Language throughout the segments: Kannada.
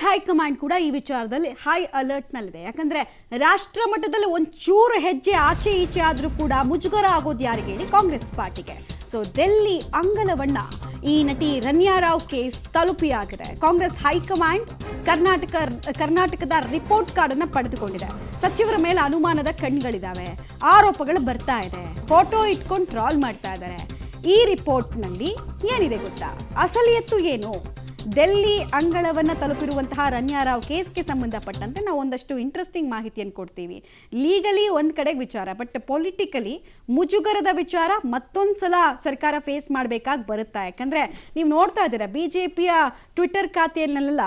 ಕಾಂಗ್ರೆಸ್ ಹೈಕಮಾಂಡ್ ಕೂಡ ಈ ವಿಚಾರದಲ್ಲಿ ಹೈ ಅಲರ್ಟ್ನಲ್ಲಿದೆ. ಯಾಕಂದ್ರೆ ರಾಷ್ಟ್ರ ಮಟ್ಟದಲ್ಲಿ ಒಂಚೂರು ಹೆಜ್ಜೆ ಆಚೆ ಈಚೆ ಆದರೂ ಕೂಡ ಮುಜುಗರ ಆಗೋದು ಯಾರಿಗೆ ಹೇಳಿ? ಕಾಂಗ್ರೆಸ್ ಪಾರ್ಟಿಗೆ. ಸೊ ದಿಲ್ಲಿ ಅಂಗಲವನ್ನ ಈ ನಟಿ ರನ್ಯಾ ರಾವ್ ಕೇಸ್ ತಲುಪಿಯಾಗಿದೆ. ಕಾಂಗ್ರೆಸ್ ಹೈಕಮಾಂಡ್ ಕರ್ನಾಟಕದ ರಿಪೋರ್ಟ್ ಕಾರ್ಡ್ ಅನ್ನು ಪಡೆದುಕೊಂಡಿದೆ. ಸಚಿವರ ಮೇಲೆ ಅನುಮಾನದ ಕಣ್ಗಳಿದಾವೆ, ಆರೋಪಗಳು ಬರ್ತಾ ಇದೆ, ಫೋಟೋ ಇಟ್ಕೊಂಡು ಟ್ರಾಲ್ ಮಾಡ್ತಾ ಇದ್ದಾರೆ. ಈ ರಿಪೋರ್ಟ್ನಲ್ಲಿ ಏನಿದೆ ಗೊತ್ತಾ? ಅಸಲಿಯತ್ತು ಏನು? ದಿಲ್ಲಿ ಅಂಗಳವನ್ನು ತಲುಪಿರುವಂತಹ ರನ್ಯಾ ರಾವ್ ಕೇಸ್ಗೆ ಸಂಬಂಧಪಟ್ಟಂತೆ ನಾವು ಒಂದಷ್ಟು ಇಂಟ್ರೆಸ್ಟಿಂಗ್ ಮಾಹಿತಿಯನ್ನು ಕೊಡ್ತೀವಿ. ಲೀಗಲಿ ಒಂದು ಕಡೆಗೆ ವಿಚಾರ, ಬಟ್ ಪೊಲಿಟಿಕಲಿ ಮುಜುಗರದ ವಿಚಾರ ಮತ್ತೊಂದು ಸಲ ಸರ್ಕಾರ ಫೇಸ್ ಮಾಡಬೇಕಾಗಿ ಬರುತ್ತಾ. ಯಾಕಂದರೆ ನೀವು ನೋಡ್ತಾ ಇದ್ದೀರಾ, BJPಯ ಟ್ವಿಟರ್ ಖಾತೆಯಲ್ಲೆಲ್ಲ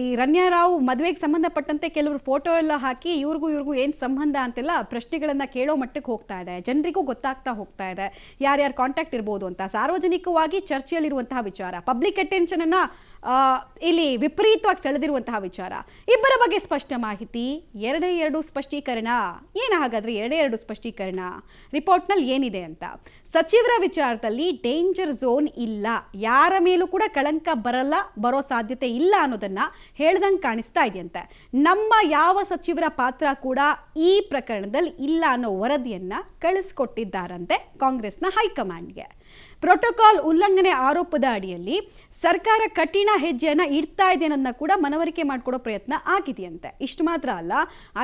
ಈ ರನ್ಯಾ ರಾವ್ ಮದುವೆಗೆ ಸಂಬಂಧಪಟ್ಟಂತೆ ಕೆಲವರು ಫೋಟೋ ಎಲ್ಲ ಹಾಕಿ ಇವ್ರಿಗೂ ಏನು ಸಂಬಂಧ ಅಂತೆಲ್ಲ ಪ್ರಶ್ನೆಗಳನ್ನು ಕೇಳೋ ಮಟ್ಟಕ್ಕೆ ಹೋಗ್ತಾ ಇದೆ. ಜನರಿಗೂ ಗೊತ್ತಾಗ್ತಾ ಹೋಗ್ತಾ ಇದೆ ಯಾರ್ಯಾರು ಕಾಂಟ್ಯಾಕ್ಟ್ ಇರ್ಬೋದು ಅಂತ. ಸಾರ್ವಜನಿಕವಾಗಿ ಚರ್ಚೆಯಲ್ಲಿರುವಂತಹ ವಿಚಾರ, ಪಬ್ಲಿಕ್ ಅಟೆನ್ಷನನ್ನು ಇಲ್ಲಿ ವಿಪರೀತವಾಗಿ ಸೆಳೆದಿರುವಂತಹ ವಿಚಾರ. ಇಬ್ಬರ ಬಗ್ಗೆ ಸ್ಪಷ್ಟ ಮಾಹಿತಿ, ಎರಡು ಸ್ಪಷ್ಟೀಕರಣ. ಏನು ಹಾಗಾದರೆ ಎರಡು ಸ್ಪಷ್ಟೀಕರಣ? ರಿಪೋರ್ಟ್ನಲ್ಲಿ ಏನಿದೆ ಅಂತ. ಸಚಿವರ ವಿಚಾರದಲ್ಲಿ ಡೇಂಜರ್ ಝೋನ್ ಇಲ್ಲ, ಯಾರ ಮೇಲೂ ಕೂಡ ಕಳಂಕ ಬರೋ ಸಾಧ್ಯತೆ ಇಲ್ಲ ಅನ್ನೋದನ್ನ ಹೇಳ್ದಂಗೆ ಕಾಣಿಸ್ತಾ ಇದೆಯಂತೆ. ನಮ್ಮ ಯಾವ ಸಚಿವರ ಪಾತ್ರ ಕೂಡ ಈ ಪ್ರಕರಣದಲ್ಲಿ ಇಲ್ಲ ಅನ್ನೋ ವರದಿಯನ್ನ ಕಳಿಸ್ಕೊಟ್ಟಿದ್ದಾರಂತೆ ಕಾಂಗ್ರೆಸ್ನ ಹೈಕಮಾಂಡ್ಗೆ. ಪ್ರೋಟೋಕಾಲ್ ಉಲ್ಲಂಘನೆ ಆರೋಪದ ಅಡಿಯಲ್ಲಿ ಸರ್ಕಾರ ಕಠಿಣ ಹೆಜ್ಜೆಯನ್ನು ಇಡ್ತಾ ಇದೆ ಅನ್ನೋದನ್ನ ಕೂಡ ಮನವರಿಕೆ ಮಾಡಿಕೊಡೋ ಪ್ರಯತ್ನ ಆಗಿದೆಯಂತೆ. ಇಷ್ಟು ಮಾತ್ರ ಅಲ್ಲ,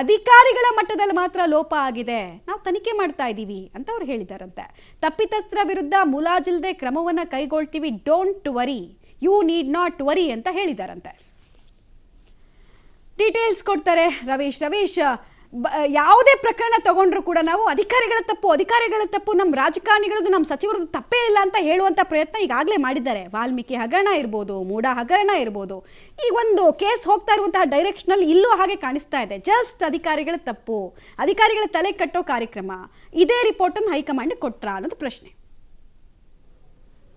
ಅಧಿಕಾರಿಗಳ ಮಟ್ಟದಲ್ಲಿ ಮಾತ್ರ ಲೋಪ ಆಗಿದೆ, ನಾವು ತನಿಖೆ ಮಾಡ್ತಾ ಇದ್ದೀವಿ ಅಂತ ಅವ್ರು ಹೇಳಿದಾರಂತೆ. ತಪ್ಪಿತಸ್ಥರ ವಿರುದ್ಧ ಮುಲಾಜಿಲ್ಲದೆ ಕ್ರಮವನ್ನು ಕೈಗೊಳ್ತೀವಿ, don't worry, you need not worry ಅಂತ ಹೇಳಿದಾರಂತೆ. ಡೀಟೇಲ್ಸ್ ಕೊಡ್ತಾರೆ ರವೀಶ್. ಯಾವುದೇ ಪ್ರಕರಣ ತಗೊಂಡ್ರು ಕೂಡ ನಾವು ಅಧಿಕಾರಿಗಳ ತಪ್ಪು, ನಮ್ಮ ರಾಜಕಾರಣಿಗಳದ್ದು, ನಮ್ಮ ಸಚಿವರದ್ದು ತಪ್ಪೇ ಇಲ್ಲ ಅಂತ ಹೇಳುವಂಥ ಪ್ರಯತ್ನ ಈಗಾಗಲೇ ಮಾಡಿದ್ದಾರೆ. ವಾಲ್ಮೀಕಿ ಹಗರಣ ಇರ್ಬೋದು, ಮೂಡ ಹಗರಣ ಇರ್ಬೋದು, ಈ ಒಂದು ಕೇಸ್ ಹೋಗ್ತಾ ಇರುವಂತಹ ಡೈರೆಕ್ಷನಲ್ಲಿ ಇಲ್ಲೂ ಹಾಗೆ ಕಾಣಿಸ್ತಾ ಇದೆ. ಜಸ್ಟ್ ಅಧಿಕಾರಿಗಳ ತಪ್ಪು, ಅಧಿಕಾರಿಗಳ ತಲೆ ಕಟ್ಟೋ ಕಾರ್ಯಕ್ರಮ. ಇದೇ ರಿಪೋರ್ಟನ್ನು ಹೈಕಮಾಂಡ್ ಕೊಟ್ರಾ ಅನ್ನೋದು ಪ್ರಶ್ನೆ.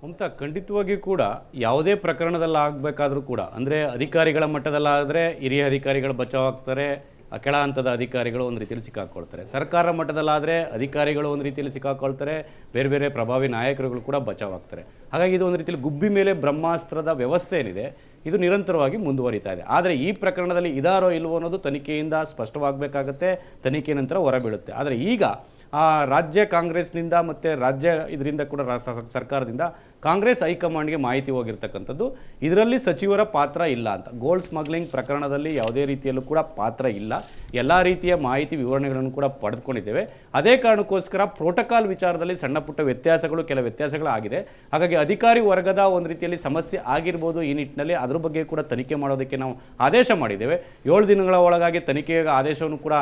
ಮಮತಾ, ಖಂಡಿತವಾಗಿಯೂ ಕೂಡ ಯಾವುದೇ ಪ್ರಕರಣದಲ್ಲಿ ಆಗಬೇಕಾದ್ರೂ ಕೂಡ, ಅಂದರೆ ಅಧಿಕಾರಿಗಳ ಮಟ್ಟದಲ್ಲಾದರೆ ಹಿರಿಯ ಅಧಿಕಾರಿಗಳು ಬಚಾವ್ ಆಗ್ತಾರೆ, ಕೆಳ ಹಂತದ ಅಧಿಕಾರಿಗಳು ಒಂದು ರೀತಿಯಲ್ಲಿ ಸಿಕ್ಕಾಕೊಳ್ತಾರೆ. ಸರ್ಕಾರ ಮಟ್ಟದಲ್ಲಾದರೆ ಅಧಿಕಾರಿಗಳು ಒಂದು ರೀತಿಯಲ್ಲಿ ಸಿಕ್ಕಾಕೊಳ್ತಾರೆ, ಬೇರೆ ಪ್ರಭಾವಿ ನಾಯಕರುಗಳು ಕೂಡ ಬಚಾವಾಗ್ತಾರೆ. ಹಾಗಾಗಿ ಇದು ಒಂದು ರೀತಿಯಲ್ಲಿ ಗುಬ್ಬಿ ಮೇಲೆ ಬ್ರಹ್ಮಾಸ್ತ್ರದ ವ್ಯವಸ್ಥೆ ಏನಿದೆ ಇದು ನಿರಂತರವಾಗಿ ಮುಂದುವರಿತಾ ಇದೆ. ಆದರೆ ಈ ಪ್ರಕರಣದಲ್ಲಿ ಇದಾರೋ ಇಲ್ವೋ ಅನ್ನೋದು ತನಿಖೆಯಿಂದ ಸ್ಪಷ್ಟವಾಗಬೇಕಾಗತ್ತೆ, ತನಿಖೆ ನಂತರ ಹೊರಬೀಳುತ್ತೆ. ಆದರೆ ಈಗ ರಾಜ್ಯ ಕಾಂಗ್ರೆಸ್ನಿಂದ ಮತ್ತು ರಾಜ್ಯ ಇದರಿಂದ ಕೂಡ ಸರ್ಕಾರದಿಂದ ಕಾಂಗ್ರೆಸ್ ಹೈಕಮಾಂಡ್ಗೆ ಮಾಹಿತಿ ಹೋಗಿರ್ತಕ್ಕಂಥದ್ದು, ಇದರಲ್ಲಿ ಸಚಿವರ ಪಾತ್ರ ಇಲ್ಲ ಅಂತ. ಗೋಲ್ಡ್ ಸ್ಮಗ್ಲಿಂಗ್ ಪ್ರಕರಣದಲ್ಲಿ ಯಾವುದೇ ರೀತಿಯಲ್ಲೂ ಕೂಡ ಪಾತ್ರ ಇಲ್ಲ, ಎಲ್ಲ ರೀತಿಯ ಮಾಹಿತಿ ವಿವರಣೆಗಳನ್ನು ಕೂಡ ಪಡೆದುಕೊಂಡಿದ್ದೇವೆ. ಅದೇ ಕಾರಣಕ್ಕೋಸ್ಕರ ಪ್ರೋಟೋಕಾಲ್ ವಿಚಾರದಲ್ಲಿ ಸಣ್ಣ ಪುಟ್ಟ ಕೆಲ ವ್ಯತ್ಯಾಸಗಳಾಗಿದೆ. ಹಾಗಾಗಿ ಅಧಿಕಾರಿ ವರ್ಗದ ಒಂದು ರೀತಿಯಲ್ಲಿ ಸಮಸ್ಯೆ ಆಗಿರ್ಬೋದು. ಈ ನಿಟ್ಟಿನಲ್ಲಿ ಅದ್ರ ಬಗ್ಗೆ ಕೂಡ ತನಿಖೆ ಮಾಡೋದಕ್ಕೆ ನಾವು ಆದೇಶ ಮಾಡಿದ್ದೇವೆ. 7 ದಿನಗಳ ಒಳಗಾಗಿ ತನಿಖೆಯ ಆದೇಶವನ್ನು ಕೂಡ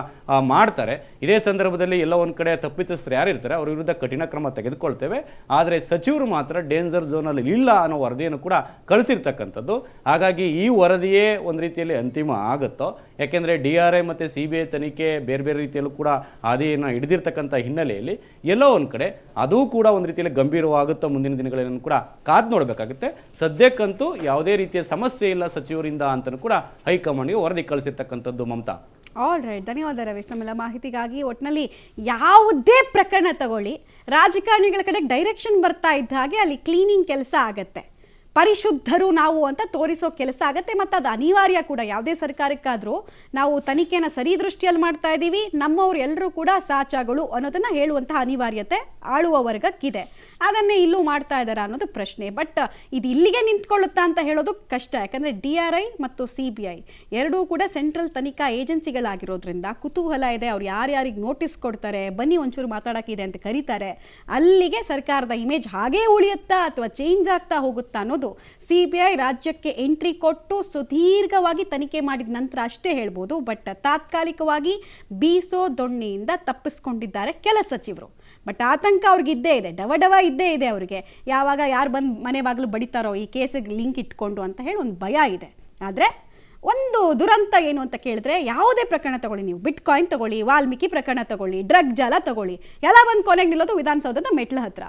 ಮಾಡ್ತಾರೆ. ಇದೇ ಸಂದರ್ಭದಲ್ಲಿ ಎಲ್ಲ ಒಂದು ಕಡೆ ತಪ್ಪಿತಸ್ಥರು ಯಾರಿರ್ತಾರೆ ಅವ್ರ ವಿರುದ್ಧ ಕಠಿಣ ಕ್ರಮ ತೆಗೆದುಕೊಳ್ತೇವೆ. ಆದರೆ ಸಚಿವರು ಮಾತ್ರ ಡೇಂಜರ್ ಝೋನಲ್ಲಿ ಇಲ್ಲ ಅನ್ನೋ ವರದಿಯನ್ನು ಕೂಡ ಕಳಿಸಿರ್ತಕ್ಕಂಥದ್ದು. ಹಾಗಾಗಿ ಈ ವರದಿಯೇ ಒಂದು ರೀತಿಯಲ್ಲಿ ಅಂತಿಮ ಆಗುತ್ತೋ, ಯಾಕೆಂದರೆ DRI ಮತ್ತು CBI ತನಿಖೆ ಬೇರೆ ರೀತಿಯಲ್ಲೂ ಕೂಡ ಹಾದಿಯನ್ನು ಹಿಡಿದಿರ್ತಕ್ಕಂಥ ಹಿನ್ನೆಲೆಯಲ್ಲಿ ಎಲ್ಲೋ ಒಂದು ಕಡೆ ಅದೂ ಕೂಡ ಒಂದು ರೀತಿಯಲ್ಲಿ ಗಂಭೀರವಾಗುತ್ತೋ ಮುಂದಿನ ದಿನಗಳನ್ನು ಕೂಡ ಕಾದು ನೋಡಬೇಕಾಗುತ್ತೆ. ಸದ್ಯಕ್ಕಂತೂ ಯಾವುದೇ ರೀತಿಯ ಸಮಸ್ಯೆ ಇಲ್ಲ ಸಚಿವರಿಂದ ಅಂತಲೂ ಕೂಡ ಹೈಕಮಾಂಡ್ಗೆ ವರದಿ ಕಳಿಸಿರ್ತಕ್ಕಂಥದ್ದು. ಮಮತಾ, ಆಲ್ ರೈಟ್, ಧನ್ಯವಾದ ರವೀಶ್ ನಮ್ಮೆಲ್ಲ ಮಾಹಿತಿಗಾಗಿ. ಒಟ್ಟಿನಲ್ಲಿ ಯಾವುದೇ ಪ್ರಕರಣ ತಗೊಳ್ಳಿ, ರಾಜಕಾರಣಿಗಳ ಕಡೆ ಡೈರೆಕ್ಷನ್ ಬರ್ತಾ ಇದ್ದ ಹಾಗೆ ಅಲ್ಲಿ ಕ್ಲೀನಿಂಗ್ ಕೆಲಸ ಆಗತ್ತೆ, ಪರಿಶುದ್ಧರು ನಾವು ಅಂತ ತೋರಿಸೋ ಕೆಲಸ ಆಗುತ್ತೆ. ಮತ್ತು ಅದು ಅನಿವಾರ್ಯ ಕೂಡ. ಯಾವುದೇ ಸರ್ಕಾರಕ್ಕಾದರೂ ನಾವು ತನಿಖೆನ ಸರಿ ದೃಷ್ಟಿಯಲ್ಲಿ ಮಾಡ್ತಾ ಇದ್ದೀವಿ, ನಮ್ಮವ್ರು ಎಲ್ಲರೂ ಕೂಡ ಸಾಚಾಗಳು ಅನ್ನೋದನ್ನು ಹೇಳುವಂತಹ ಅನಿವಾರ್ಯತೆ ಆಳುವ ವರ್ಗಕ್ಕಿದೆ. ಅದನ್ನೇ ಇಲ್ಲೂ ಮಾಡ್ತಾ ಇದ್ದಾರೆ ಅನ್ನೋದು ಪ್ರಶ್ನೆ. ಬಟ್ ಇದು ಇಲ್ಲಿಗೆ ನಿಂತ್ಕೊಳ್ಳುತ್ತಾ ಅಂತ ಹೇಳೋದು ಕಷ್ಟ. ಯಾಕಂದರೆ DRI ಮತ್ತು CBI ಎರಡೂ ಕೂಡ ಸೆಂಟ್ರಲ್ ತನಿಖಾ ಏಜೆನ್ಸಿಗಳಾಗಿರೋದ್ರಿಂದ ಕುತೂಹಲ ಇದೆ. ಅವ್ರು ಯಾರ್ಯಾರಿಗೆ ನೋಟಿಸ್ ಕೊಡ್ತಾರೆ, ಬನ್ನಿ ಒಂಚೂರು ಮಾತಾಡೋಕ್ಕಿದೆ ಅಂತ ಕರೀತಾರೆ, ಅಲ್ಲಿಗೆ ಸರ್ಕಾರದ ಇಮೇಜ್ ಹಾಗೇ ಉಳಿಯುತ್ತಾ ಅಥವಾ ಚೇಂಜ್ ಆಗ್ತಾ ಹೋಗುತ್ತಾ ಅನ್ನೋದು CBI ರಾಜ್ಯಕ್ಕೆ ಎಂಟ್ರಿ ಕೊಟ್ಟು ಸುದೀರ್ಘವಾಗಿ ತನಿಖೆ ಮಾಡಿದ ನಂತರ ಅಷ್ಟೇ ಹೇಳ್ಬೋದು. ಬಟ್ ತಾತ್ಕಾಲಿಕವಾಗಿ ಬೀಸೋ ದೊಣ್ಣೆಯಿಂದ ತಪ್ಪಿಸ್ಕೊಂಡಿದ್ದಾರೆ ಕೆಲ ಸಚಿವರು. ಬಟ್ ಆತಂಕ ಅವ್ರಿಗೆ ಇದ್ದೇ ಇದೆ, ಡವ ಇದ್ದೇ ಇದೆ ಅವರಿಗೆ. ಯಾವಾಗ ಯಾರು ಬಂದು ಮನೆ ಬಾಗಿಲು ಬಡಿತಾರೋ ಈ ಕೇಸಿಗೆ ಲಿಂಕ್ ಇಟ್ಕೊಂಡು ಅಂತ ಹೇಳಿ ಒಂದು ಭಯ ಇದೆ. ಆದರೆ ಒಂದು ದುರಂತ ಏನು ಅಂತ ಕೇಳಿದ್ರೆ, ಯಾವುದೇ ಪ್ರಕರಣ ತಗೊಳ್ಳಿ, ನೀವು ಬಿಟ್ಕಾಯಿನ್ ತಗೊಳ್ಳಿ, ವಾಲ್ಮೀಕಿ ಪ್ರಕರಣ ತಗೊಳ್ಳಿ, ಡ್ರಗ್ ಜಾಲ ತಗೊಳ್ಳಿ, ಎಲ್ಲ ಬಂದು ಕೊನೆಗೆ ನಿಲ್ಲೋದು ವಿಧಾನಸೌಧದ ಮೆಟ್ಲ ಹತ್ರ.